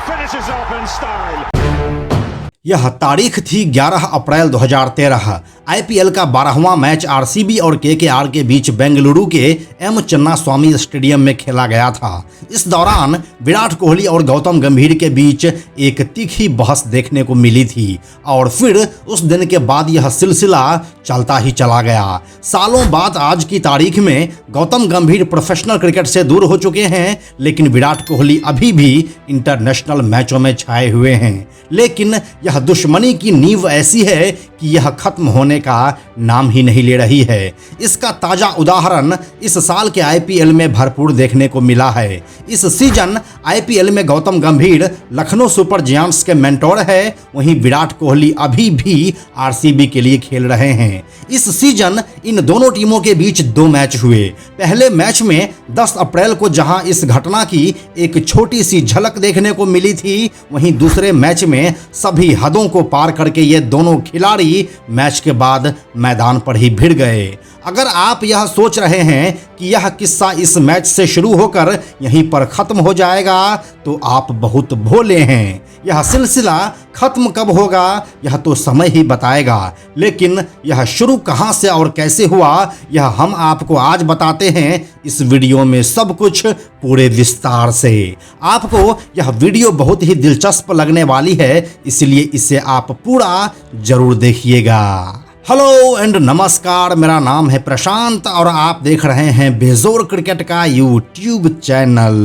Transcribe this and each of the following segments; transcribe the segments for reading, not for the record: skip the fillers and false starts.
finishes off in style. यह तारीख थी 11 अप्रैल 2013। आईपीएल का 12वां मैच आरसीबी और केकेआर के बीच बेंगलुरु के एम चिन्नास्वामी स्टेडियम में खेला गया था। इस दौरान विराट कोहली और गौतम गंभीर के बीच एक तीखी बहस देखने को मिली थी और फिर उस दिन के बाद यह सिलसिला चलता ही चला गया। सालों बाद आज की तारीख में गौतम गंभीर प्रोफेशनल क्रिकेट से दूर हो चुके हैं, लेकिन विराट कोहली अभी भी इंटरनेशनल मैचों में छाए हुए हैं। लेकिन यह दुश्मनी की नींव ऐसी है कि यह खत्म होने का नाम ही नहीं ले रही है। इसका ताज़ा उदाहरण इस साल के आईपीएल में भरपूर देखने को मिला है। इस सीजन आईपीएल में गौतम गंभीर लखनऊ सुपर जायंट्स के मेंटोर है, वहीं विराट कोहली अभी भी आरसीबी के लिए खेल रहे हैं। इस सीजन इन दोनों टीमों के बीच 2 मैच हुए। पहले मैच में 10 अप्रैल को जहां इस घटना की एक छोटी सी झलक देखने को मिली थी, वहीं दूसरे मैच में सभी हदों को पार करके ये दोनों खिलाड़ी मैच के बाद मैदान पर ही भिड़ गए। अगर आप यह सोच रहे हैं कि यह किस्सा इस मैच से शुरू होकर यहीं पर खत्म हो जाएगा, तो आप बहुत भोले हैं। यह सिलसिला खत्म कब होगा यह तो समय ही बताएगा, लेकिन यह शुरू कहां से और कैसे हुआ यह हम आपको आज बताते हैं इस वीडियो में सब कुछ पूरे विस्तार से। आपको यह वीडियो बहुत ही दिलचस्प लगने वाली है, इसलिए इसे आप पूरा जरूर देखिएगा। हेलो एंड नमस्कार, मेरा नाम है प्रशांत और आप देख रहे हैं बेजोर क्रिकेट का यूट्यूब चैनल।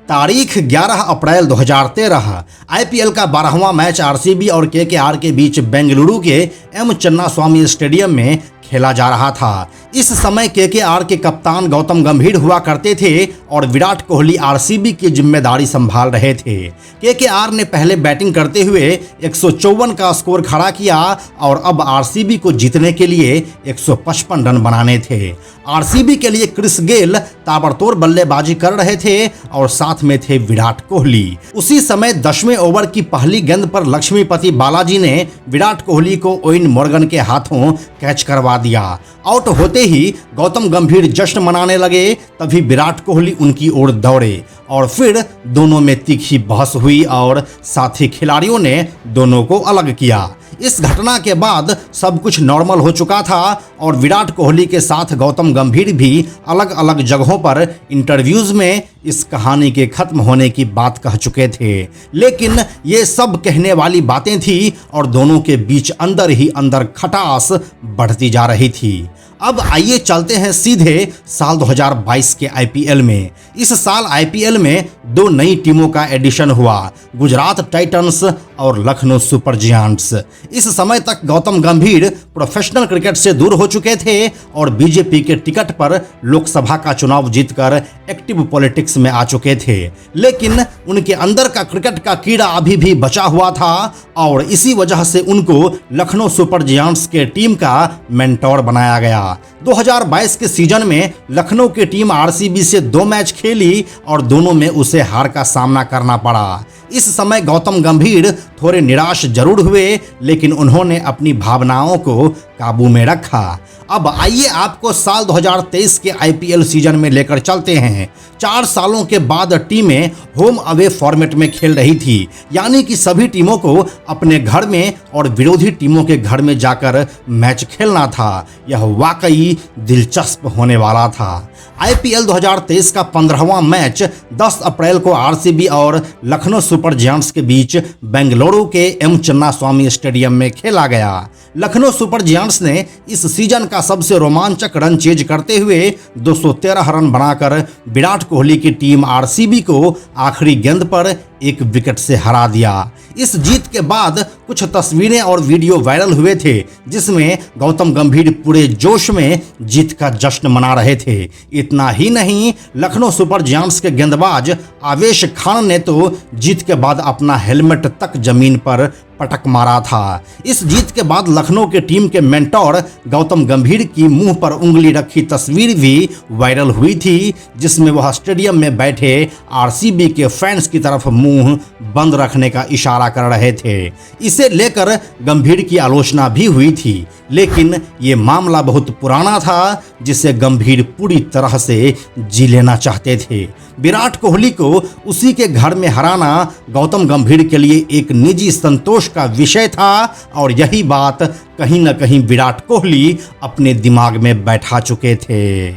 तारीख 11 अप्रैल 2013। आईपीएल का 12वां मैच आरसीबी और केकेआर के बीच बेंगलुरु के एम चिन्नास्वामी स्टेडियम में खेला जा रहा था। इस समय केकेआर के कप्तान गौतम गंभीर हुआ करते थे और विराट कोहली आरसीबी की जिम्मेदारी संभाल रहे थे। केकेआर ने पहले बैटिंग करते हुए 154 का स्कोर खड़ा किया और अब आरसीबी को जीतने के लिए 155 रन बनाने थे। आरसीबी के लिए क्रिस गेल ताबड़तोड़ बल्लेबाजी कर रहे थे और साथ में थे विराट कोहली। उसी समय 10वें ओवर की पहली गेंद पर लक्ष्मीपति बालाजी ने विराट कोहली को ओवेन मॉर्गन के हाथों कैच करवा दिया। आउट होते ही गौतम गंभीर जश्न मनाने लगे, तभी विराट कोहली उनकी ओर दौड़े और फिर दोनों में तीखी बहस हुई और साथी खिलाड़ियों ने दोनों को अलग किया। इस घटना के बाद सब कुछ नॉर्मल हो चुका था और विराट कोहली के साथ गौतम गंभीर भी अलग अलग जगहों पर इंटरव्यूज में इस कहानी के खत्म होने की बात कह चुके थे। लेकिन ये सब कहने वाली बातें थी और दोनों के बीच अंदर ही अंदर खटास बढ़ती जा रही थी। अब आइए चलते हैं सीधे साल 2022 के आईपीएल में। इस साल आईपीएल में 2 नई टीमों का एडिशन हुआ, गुजरात टाइटंस और लखनऊ सुपर जायंट्स। इस समय तक गौतम गंभीर प्रोफेशनल क्रिकेट से दूर हो चुके थे और बीजेपी के टिकट पर लोकसभा का चुनाव जीतकर एक्टिव पॉलिटिक्स में आ चुके थे। लेकिन उनके अंदर का क्रिकेट का कीड़ा अभी भी बचा हुआ था और इसी वजह से उनको लखनऊ सुपर जायंट्स के टीम का मेंटोर बनाया गया। 2022 के सीजन में लखनऊ की टीम आरसीबी से 2 मैच खेली और दोनों में उसे हार का सामना करना पड़ा। इस समय गौतम गंभीर थोड़े निराश जरूर हुए, लेकिन उन्होंने अपनी भावनाओं को काबू में रखा। अब आइए आपको साल 2023 के आईपीएल सीजन में लेकर चलते हैं। 4 सालों के बाद टीमें होम अवे फॉर्मेट में खेल रही थी, यानी कि सभी टीमों को अपने घर में और विरोधी टीमों के घर में जाकर मैच खेलना था। यह वाकई दिलचस्प होने वाला था। आईपीएल 2023 का 15वां मैच 10 अप्रैल को आरसीबी और लखनऊ सुपर जायंट्स के बीच बेंगलुरु के एम चिन्नास्वामी स्टेडियम में खेला गया। लखनऊ सुपर जायंट्स ने इस सीजन का सबसे रोमांचक रन चेज करते हुए 213 रन बनाकर विराट कोहली की टीम आरसीबी को आखिरी गेंद पर 1 विकेट से हरा दिया। इस जीत के बाद कुछ तस्वीरें और वीडियो वायरल हुए थे, जिसमें गौतम गंभीर पूरे जोश में जीत का जश्न मना रहे थे। इतना ही नहीं, लखनऊ सुपर जायंट्स के गेंदबाज आवेश खान ने तो जीत के बाद अपना हेलमेट तक जमीन पर पटक मारा था। इस जीत के बाद लखनऊ के टीम के मेंटोर गौतम गंभीर की मुंह पर उंगली रखी तस्वीर भी वायरल हुई थी, जिसमें वह स्टेडियम में बैठे आरसीबी के फैंस की तरफ मुंह बंद रखने का इशारा कर रहे थे। इसे लेकर गंभीर की आलोचना भी हुई थी, लेकिन ये मामला बहुत पुराना था जिसे गंभीर पूरी तरह से जी लेना चाहते थे। विराट कोहली को उसी के घर में हराना गौतम गंभीर के लिए एक निजी संतोष का विषय था और यही बात कहीं न कहीं विराट कोहली अपने दिमाग में बैठा चुके थे।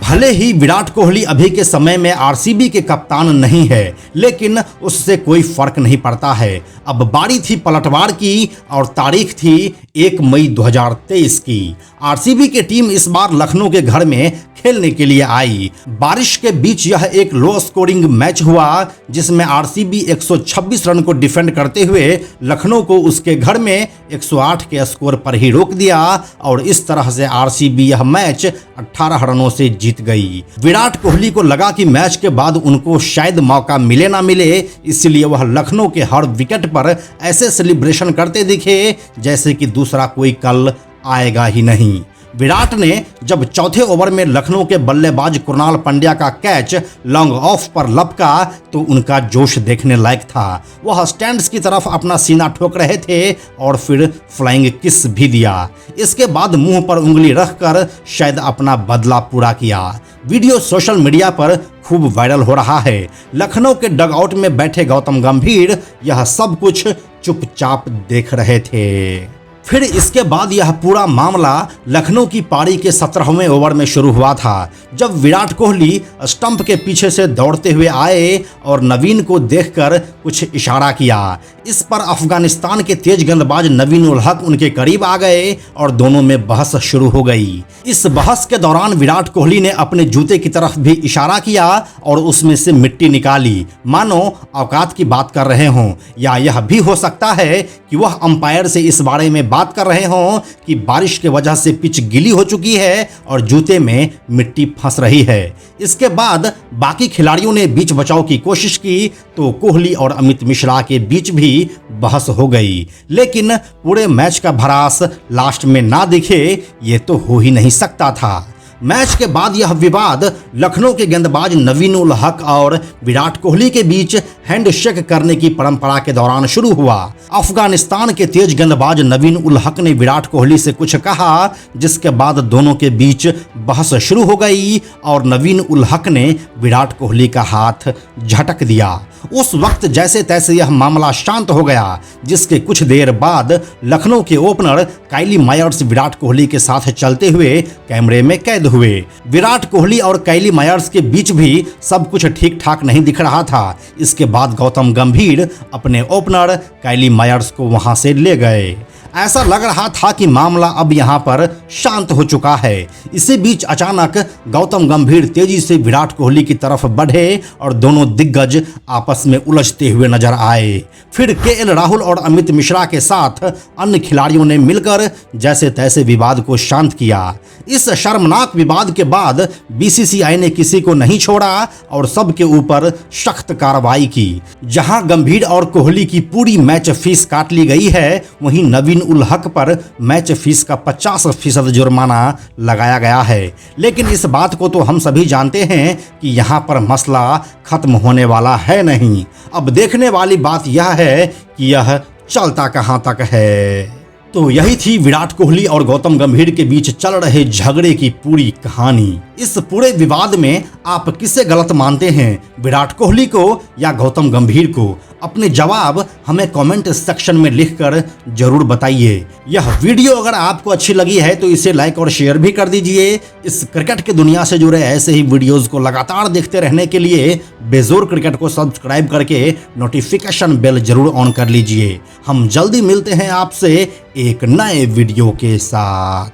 भले ही विराट कोहली अभी के समय में आरसीबी के कप्तान नहीं है, लेकिन उससे कोई फर्क नहीं पड़ता है। अब बारी थी पलटवार की और तारीख थी 1 मई 2023 की। आरसीबी की टीम इस बार लखनऊ के घर में खेलने के लिए आई। बारिश के बीच यह एक लो स्कोरिंग मैच हुआ, जिसमें आरसीबी 126 रन को डिफेंड करते हुए लखनऊ को उसके घर में 108 के स्कोर पर ही रोक दिया और इस तरह से आरसीबी यह मैच 18 रनों से जीत गई। विराट कोहली को लगा कि मैच के बाद उनको शायद मौका मिले ना मिले, इसलिए वह लखनऊ के हर विकेट पर ऐसे सेलिब्रेशन करते दिखे जैसे कि दूसरा कोई कल आएगा ही नहीं। विराट ने जब चौथे ओवर में लखनऊ के बल्लेबाज कुणाल पंड्या का कैच लॉन्ग ऑफ पर लपका तो उनका जोश देखने लायक था। वह स्टैंड्स की तरफ अपना सीना ठोक रहे थे और फिर फ्लाइंग किस भी दिया। इसके बाद मुंह पर उंगली रखकर शायद अपना बदला पूरा किया। वीडियो सोशल मीडिया पर खूब वायरल हो रहा है। लखनऊ के डगआउट में बैठे गौतम गंभीर यह सब कुछ चुपचाप देख रहे थे। फिर इसके बाद यह पूरा मामला लखनऊ की पारी के 17वें ओवर में शुरू हुआ था, जब विराट कोहली स्टंप के पीछे से दौड़ते हुए आए और नवीन को देखकर कुछ इशारा किया। इस पर अफगानिस्तान के तेज गेंदबाज नवीन उल हक उनके करीब आ गए और दोनों में बहस शुरू हो गई। इस बहस के दौरान विराट कोहली ने अपने जूते की तरफ भी इशारा किया और उसमें से मिट्टी निकाली, मानो औकात की बात कर रहे हों, या यह भी हो सकता है कि वह अंपायर से इस बारे में बात कर रहे हों कि बारिश के वजह से पिच गीली हो चुकी है और जूते में मिट्टी फंस रही है। इसके बाद बाकी खिलाड़ियों ने बीच बचाव की कोशिश की तो कोहली और अमित मिश्रा के बीच भी बहस हो गई, लेकिन पूरे मैच का भरास लास्ट में ना दिखे ये तो हो ही नहीं सकता था। मैच के बाद यह विवाद लखनऊ के गेंदबाज नवीन उल हक और विराट कोहली के बीच हैंडशेक करने की परंपरा के दौरान शुरू हुआ। अफगानिस्तान के तेज गेंदबाज नवीन उल हक ने विराट कोहली से कुछ कहा, जिसके बाद दोनों के बीच बहस शुरू हो गई और नवीन उल हक ने विराट कोहली का हाथ झटक दिया। उस वक्त जैसे तैसे यह मामला शांत हो गया, जिसके कुछ देर बाद लखनऊ के ओपनर काइली मायर्स विराट कोहली के साथ चलते हुए कैमरे में कैद हुए। विराट कोहली और काइली मायर्स के बीच भी सब कुछ ठीक ठाक नहीं दिख रहा था। इसके बाद गौतम गंभीर अपने ओपनर काइली मायर्स को वहां से ले गए। ऐसा लग रहा था कि मामला अब यहाँ पर शांत हो चुका है। इसी बीच अचानक गौतम गंभीर तेजी से विराट कोहली की तरफ बढ़े और दोनों दिग्गज आपस में उलझते हुए नजर आए। फिर केएल राहुल और अमित मिश्रा के साथ अन्य खिलाड़ियों ने मिलकर जैसे तैसे विवाद को शांत किया। इस शर्मनाक विवाद के बाद बीसीसीआई ने किसी को नहीं छोड़ा और सबके ऊपर सख्त कार्रवाई की। जहां गंभीर और कोहली की पूरी मैच फीस काट ली गई है, वहीं नवीन उल हक पर मैच फीस का 50% जुर्माना लगाया गया है। लेकिन इस बात को तो हम सभी जानते हैं कि यहाँ पर मसला खत्म होने वाला है नहीं। अब देखने वाली बात यह है कि यह चलता कहाँ तक है। तो यही थी विराट कोहली और गौतम गंभीर के बीच चल रहे झगड़े की पूरी कहानी। इस पूरे विवाद में आप किसे गलत मानते हैं, विराट कोहली को या गौतम गंभीर को? अपने जवाब हमें कमेंट सेक्शन में लिखकर जरूर बताइए। यह वीडियो अगर आपको अच्छी लगी है तो इसे लाइक और शेयर भी कर दीजिए। इस क्रिकेट की दुनिया से जुड़े ऐसे ही वीडियोस को लगातार देखते रहने के लिए बेजोर क्रिकेट को सब्सक्राइब करके नोटिफिकेशन बेल जरूर ऑन कर लीजिए। हम जल्दी मिलते हैं आपसे एक नए वीडियो के साथ।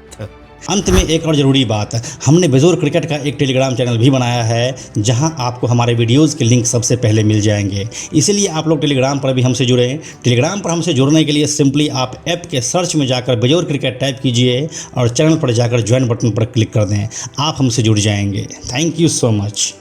अंत में एक और ज़रूरी बात, हमने बेजोर क्रिकेट का एक टेलीग्राम चैनल भी बनाया है, जहां आपको हमारे वीडियोस के लिंक सबसे पहले मिल जाएंगे। इसीलिए आप लोग टेलीग्राम पर भी हमसे जुड़ें। टेलीग्राम पर हमसे जुड़ने के लिए सिंपली आप ऐप के सर्च में जाकर बेजोर क्रिकेट टाइप कीजिए और चैनल पर जाकर ज्वाइन बटन पर क्लिक कर दें। आप हमसे जुड़ जाएंगे। Thank you so much.